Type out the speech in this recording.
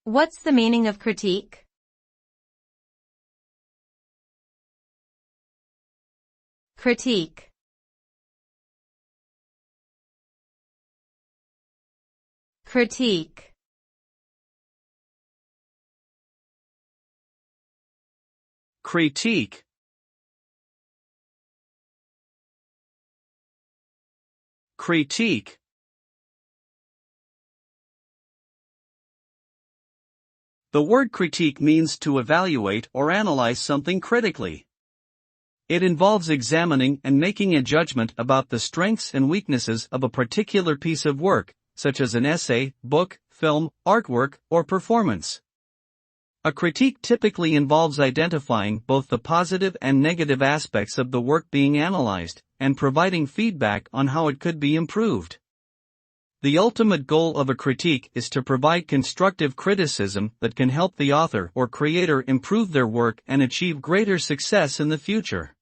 What's the meaning of critique? Critique. Critique. Critique. Critique. The word critique means to evaluate or analyze something critically. It involves examining and making a judgment about the strengths and weaknesses of a particular piece of work, such as an essay, book, film, artwork, or performance. A critique typically involves identifying both the positive and negative aspects of the work being analyzed, and providing feedback on how it could be improved. The ultimate goal of a critique is to provide constructive criticism that can help the author or creator improve their work and achieve greater success in the future.